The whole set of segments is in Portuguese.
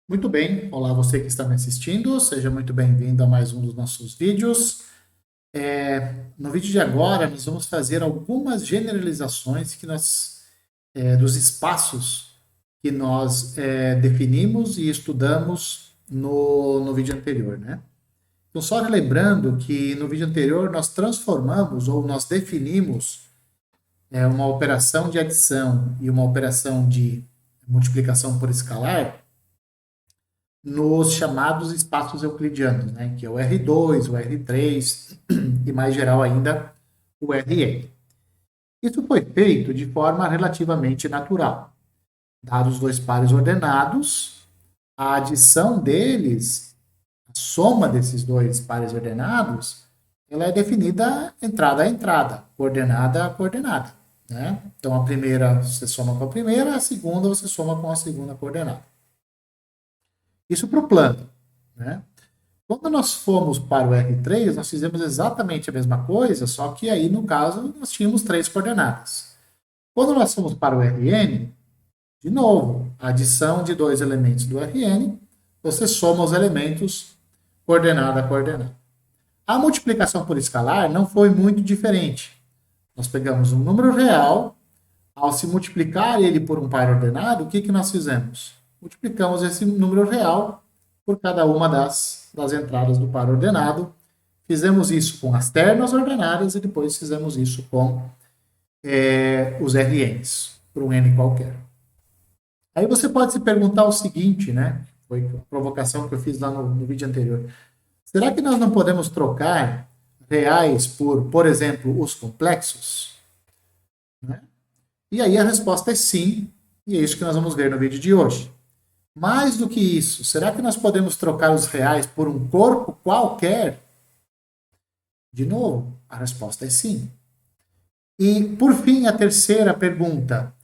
Muito bem, olá você que está me assistindo, seja muito bem-vindo a mais um dos nossos vídeos. No vídeo de agora, nós vamos fazer algumas generalizações dos espaços que nós definimos e estudamos no vídeo anterior, né? Então, só lembrando que no vídeo anterior nós transformamos ou nós definimos uma operação de adição e uma operação de multiplicação por escalar nos chamados espaços euclidianos, né, que é o R2, o R3 e mais geral ainda o Rn. Isso foi feito de forma relativamente natural. Dados dois pares ordenados, a adição deles, a soma desses dois pares ordenados, ela é definida entrada a entrada, coordenada a coordenada. Né? Então, a primeira você soma com a primeira, a segunda você soma com a segunda coordenada. Isso para o plano. Né? Quando nós fomos para o R3, nós fizemos exatamente a mesma coisa, só que aí, no caso, nós tínhamos três coordenadas. Quando nós fomos para o Rn, de novo, a adição de dois elementos do Rn, você soma os elementos coordenada a coordenada. A multiplicação por escalar não foi muito diferente. Nós pegamos um número real, ao se multiplicar ele por um par ordenado, o que nós fizemos? Multiplicamos esse número real por cada uma das entradas do par ordenado. Fizemos isso com as ternas ordenadas e depois fizemos isso com os RNs, por um N qualquer. Aí você pode se perguntar o seguinte, né? Foi a provocação que eu fiz lá no vídeo anterior. Será que nós não podemos trocar reais por exemplo, os complexos? Né? E aí a resposta é sim, e é isso que nós vamos ver no vídeo de hoje. Mais do que isso, será que nós podemos trocar os reais por um corpo qualquer? De novo, a resposta é sim. E, por fim, a terceira pergunta: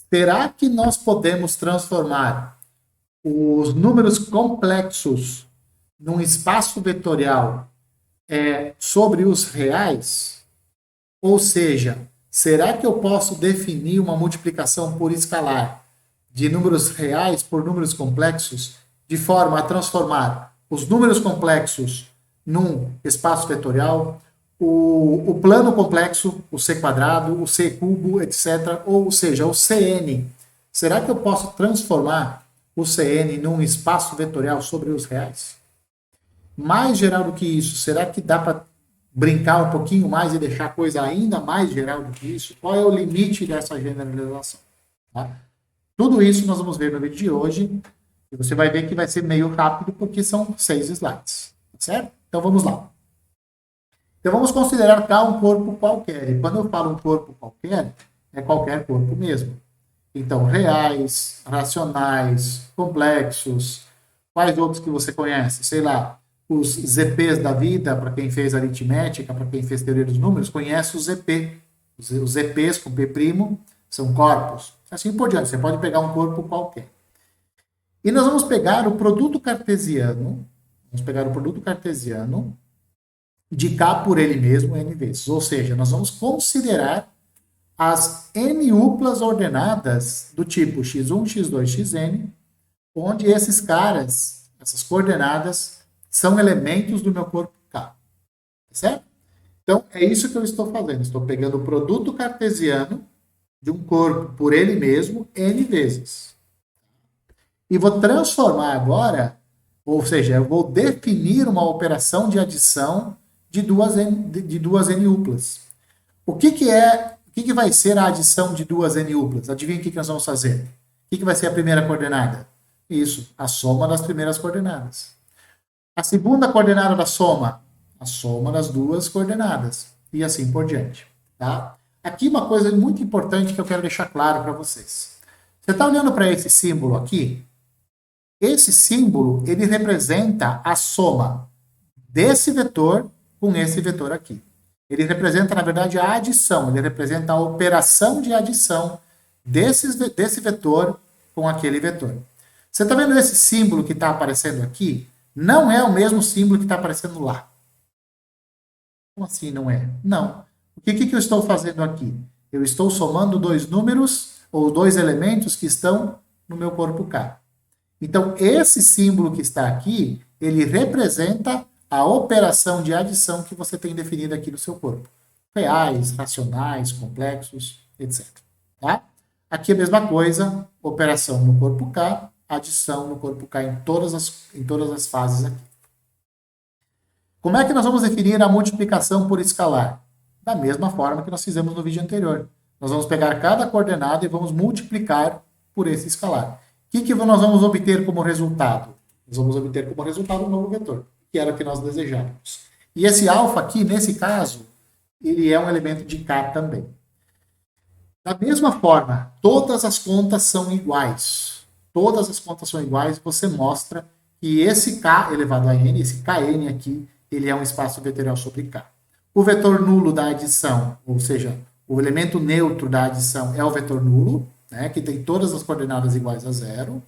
será que nós podemos transformar os números complexos num espaço vetorial sobre os reais? Ou seja, será que eu posso definir uma multiplicação por escalar de números reais por números complexos, de forma a transformar os números complexos num espaço vetorial, o plano complexo, o c quadrado, o c cubo, etc., ou seja, o Cn. Será que eu posso transformar o Cn num espaço vetorial sobre os reais? Mais geral do que isso, será que dá para brincar um pouquinho mais e deixar a coisa ainda mais geral do que isso? Qual é o limite dessa generalização? Tá? Tudo isso nós vamos ver no vídeo de hoje. E você vai ver que vai ser meio rápido, porque são 6 slides. Certo? Então vamos lá. Então vamos considerar cá um corpo qualquer. E quando eu falo um corpo qualquer, é qualquer corpo mesmo. Então, reais, racionais, complexos, quais outros que você conhece? Sei lá, os ZPs da vida, para quem fez aritmética, para quem fez teoria dos números, conhece o ZP. Os ZPs com P' são corpos. Assim por diante, você pode pegar um corpo qualquer. E nós vamos pegar o produto cartesiano, de K por ele mesmo, N vezes. Ou seja, nós vamos considerar as N uplas ordenadas do tipo x1, x2, xn, onde esses caras, essas coordenadas, são elementos do meu corpo K. Certo? Então, é isso que eu estou fazendo. Estou pegando o produto cartesiano de um corpo por ele mesmo, N vezes. E vou transformar agora, ou seja, eu vou definir uma operação de adição de duas N uplas. O que vai ser a adição de duas N uplas? Adivinha o que nós vamos fazer? O que vai ser a primeira coordenada? Isso, a soma das primeiras coordenadas. A segunda coordenada da soma? A soma das duas coordenadas. E assim por diante. Tá? Aqui uma coisa muito importante que eu quero deixar claro para vocês. Você está olhando para esse símbolo aqui? Esse símbolo, ele representa a soma desse vetor com esse vetor aqui. Ele representa, na verdade, a adição, ele representa a operação de adição desse vetor com aquele vetor. Você está vendo esse símbolo que está aparecendo aqui? Não é o mesmo símbolo que está aparecendo lá. Como assim não é? Não. O que eu estou fazendo aqui? Eu estou somando dois números ou dois elementos que estão no meu corpo K. Então, esse símbolo que está aqui, ele representa a operação de adição que você tem definida aqui no seu corpo. Reais, racionais, complexos, etc. Tá? Aqui a mesma coisa, operação no corpo K, adição no corpo K em todas as fases aqui. Como é que nós vamos definir a multiplicação por escalar? Da mesma forma que nós fizemos no vídeo anterior. Nós vamos pegar cada coordenada e vamos multiplicar por esse escalar. O que nós vamos obter como resultado? Nós vamos obter como resultado um novo vetor, que era o que nós desejávamos. E esse alfa aqui, nesse caso, ele é um elemento de K também. Da mesma forma, todas as contas são iguais. Todas as contas são iguais, você mostra que esse K elevado a N, esse Kn aqui, ele é um espaço vetorial sobre K. O vetor nulo da adição, ou seja, o elemento neutro da adição é o vetor nulo, né, que tem todas as coordenadas iguais a zero.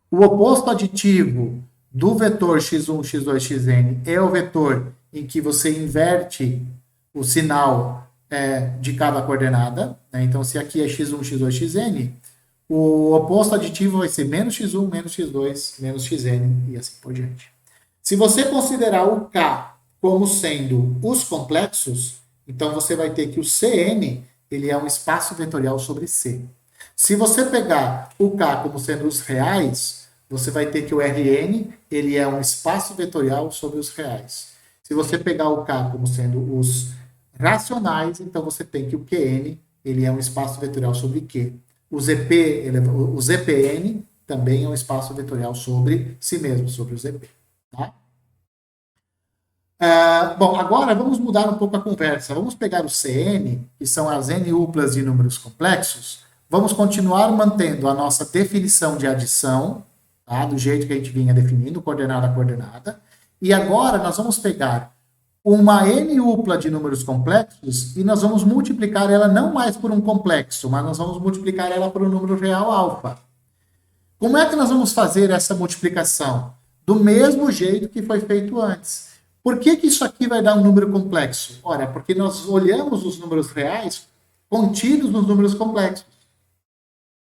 O oposto aditivo do vetor x1, x2, xn é o vetor em que você inverte o sinal de cada coordenada. Né? Então, se aqui é x1, x2, xn, o oposto aditivo vai ser menos x1, menos x2, menos xn e assim por diante. Se você considerar o K como sendo os complexos, então você vai ter que o Cn ele é um espaço vetorial sobre C. Se você pegar o K como sendo os reais, você vai ter que o Rn ele é um espaço vetorial sobre os reais. Se você pegar o K como sendo os racionais, então você tem que o Qn ele é um espaço vetorial sobre Q. O Zpn também é um espaço vetorial sobre si mesmo, sobre o Zp. Tá? Bom, agora vamos mudar um pouco a conversa. Vamos pegar o Cn, que são as n-uplas de números complexos. Vamos continuar mantendo a nossa definição de adição, tá? Do jeito que a gente vinha definindo, coordenada a coordenada. E agora nós vamos pegar uma n-upla de números complexos e nós vamos multiplicar ela não mais por um complexo, mas nós vamos multiplicar ela por um número real alfa. Como é que nós vamos fazer essa multiplicação? Do mesmo jeito que foi feito antes. Por que isso aqui vai dar um número complexo? Ora, porque nós olhamos os números reais contidos nos números complexos.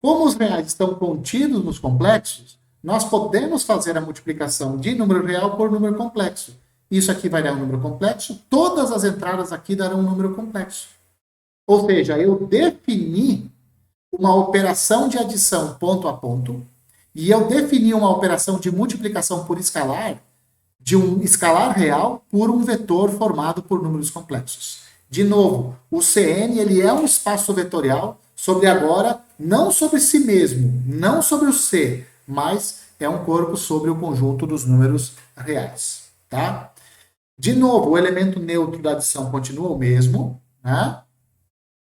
Como os reais estão contidos nos complexos, nós podemos fazer a multiplicação de número real por número complexo. Isso aqui vai dar um número complexo, todas as entradas aqui darão um número complexo. Ou seja, eu defini uma operação de adição ponto a ponto, e eu defini uma operação de multiplicação por escalar, de um escalar real por um vetor formado por números complexos. De novo, o Cn ele é um espaço vetorial sobre agora, não sobre si mesmo, não sobre o C, mas é um corpo sobre o conjunto dos números reais. Tá? De novo, o elemento neutro da adição continua o mesmo, né?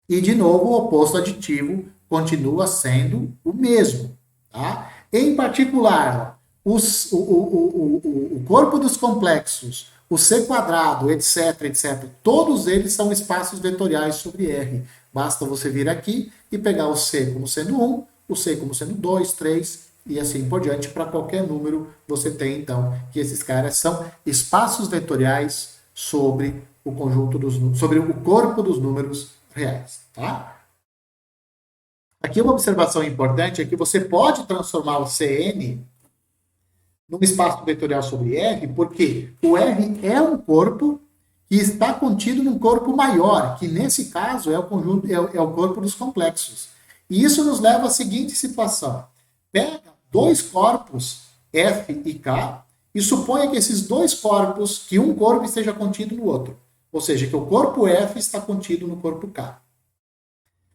E de novo, o oposto aditivo continua sendo o mesmo. Tá? Em particular, o corpo dos complexos, o C quadrado, etc, etc, todos eles são espaços vetoriais sobre R. Basta você vir aqui e pegar o C como sendo 1, o C como sendo 2, 3 e assim por diante. Para qualquer número, você tem então que esses caras são espaços vetoriais sobre o conjunto sobre o corpo dos números reais. Tá? Aqui uma observação importante é que você pode transformar o Cn num espaço vetorial sobre R, porque o R é um corpo que está contido num corpo maior, que nesse caso é o conjunto, é o corpo dos complexos. E isso nos leva à seguinte situação. Pega dois corpos, F e K, e suponha que esses dois corpos, que um corpo esteja contido no outro. Ou seja, que o corpo F está contido no corpo K.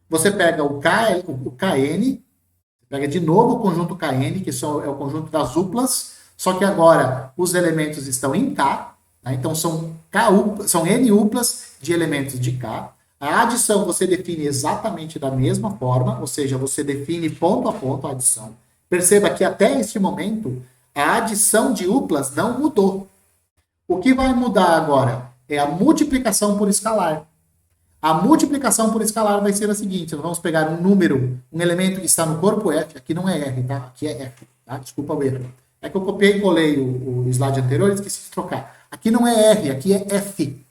Você pega o Kn, pega de novo o conjunto Kn, que é o conjunto das uplas, só que agora os elementos estão em K, né? Então são N uplas de elementos de K. A adição você define exatamente da mesma forma, ou seja, você define ponto a ponto a adição. Perceba que até este momento a adição de uplas não mudou. O que vai mudar agora é a multiplicação por escalar. A multiplicação por escalar vai ser a seguinte: nós vamos pegar um número, um elemento que está no corpo F, aqui não é R, tá? Aqui é F, tá? Desculpa o erro. É que eu copiei e colei o slide anterior e esqueci de trocar. Aqui não é R, aqui é F.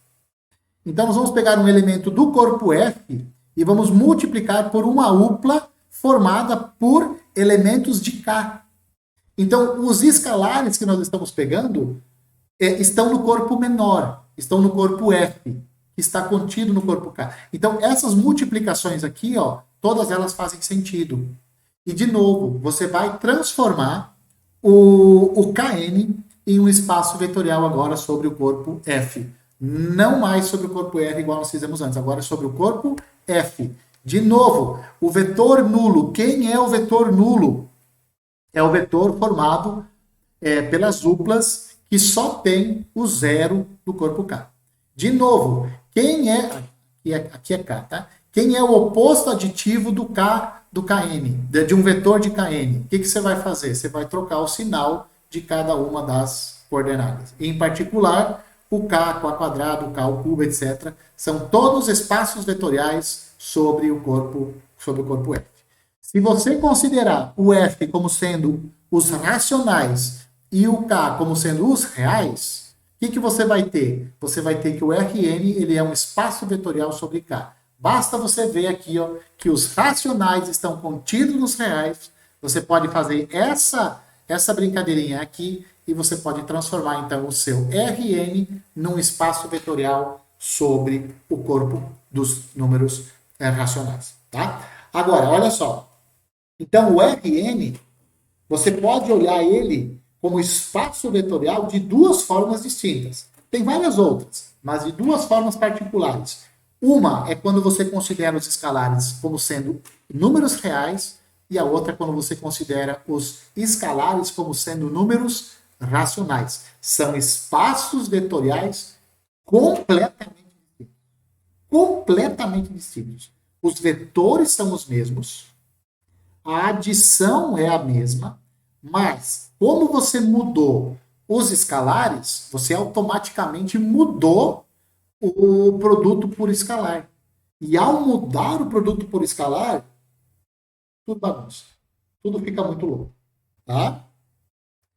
Então, nós vamos pegar um elemento do corpo F e vamos multiplicar por uma upla formada por elementos de K. Então, os escalares que nós estamos pegando estão no corpo menor, estão no corpo F, que está contido no corpo K. Então, essas multiplicações aqui, ó, todas elas fazem sentido. E, de novo, você vai transformar o Kn em um espaço vetorial agora sobre o corpo F. Não mais sobre o corpo R, igual nós fizemos antes, agora é sobre o corpo F. De novo, o vetor nulo. Quem é o vetor nulo? É o vetor formado pelas duplas que só tem o zero do corpo K. De novo, quem é... Aqui é K, tá? Quem é o oposto aditivo do K, do Kn, de um vetor de Kn? O que você vai fazer? Você vai trocar o sinal de cada uma das coordenadas. Em particular, o K, K quadrado, o K ao cubo, etc. São todos espaços vetoriais sobre o corpo F. Se você considerar o F como sendo os racionais e o K como sendo os reais, o que você vai ter? Você vai ter que o Rn ele é um espaço vetorial sobre K. Basta você ver aqui ó, que os racionais estão contidos nos reais. Você pode fazer essa brincadeirinha aqui e você pode transformar então o seu Rn num espaço vetorial sobre o corpo dos números racionais. Tá? Agora, olha só. Então, o Rn, você pode olhar ele como espaço vetorial de duas formas distintas. Tem várias outras, mas de duas formas particulares. Uma é quando você considera os escalares como sendo números reais, e a outra é quando você considera os escalares como sendo números racionais. São espaços vetoriais completamente distintos. Completamente distintos. Os vetores são os mesmos, a adição é a mesma, mas como você mudou os escalares, você automaticamente mudou o produto por escalar. E ao mudar o produto por escalar, tudo bagunça. Tudo fica muito louco. Tá?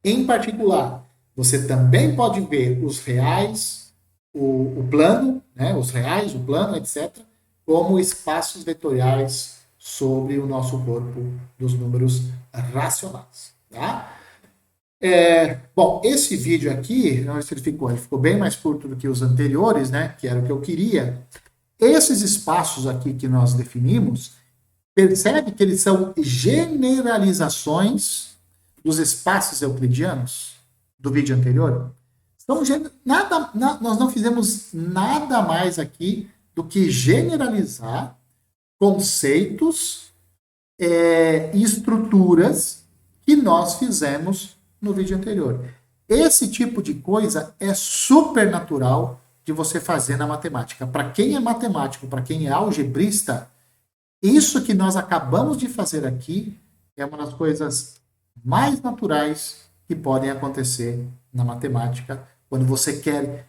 Em particular, você também pode ver os reais, o plano, né, os reais, o plano, etc., como espaços vetoriais sobre o nosso corpo dos números racionais. Tá? Bom, esse vídeo aqui, não sei se ele ficou bem mais curto do que os anteriores, né, que era o que eu queria. Esses espaços aqui que nós definimos, percebe que eles são generalizações dos espaços euclidianos do vídeo anterior? Nós não fizemos nada mais aqui do que generalizar conceitos e estruturas que nós fizemos no vídeo anterior. Esse tipo de coisa é super natural de você fazer na matemática. Para quem é matemático, para quem é algebrista, isso que nós acabamos de fazer aqui é uma das coisas mais naturais que podem acontecer na matemática, quando você quer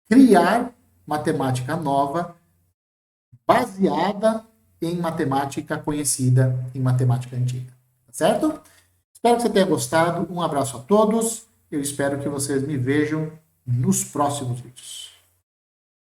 criar matemática nova baseada em matemática conhecida, em matemática antiga. Tá certo? Espero que você tenha gostado. Um abraço a todos. Eu espero que vocês me vejam nos próximos vídeos.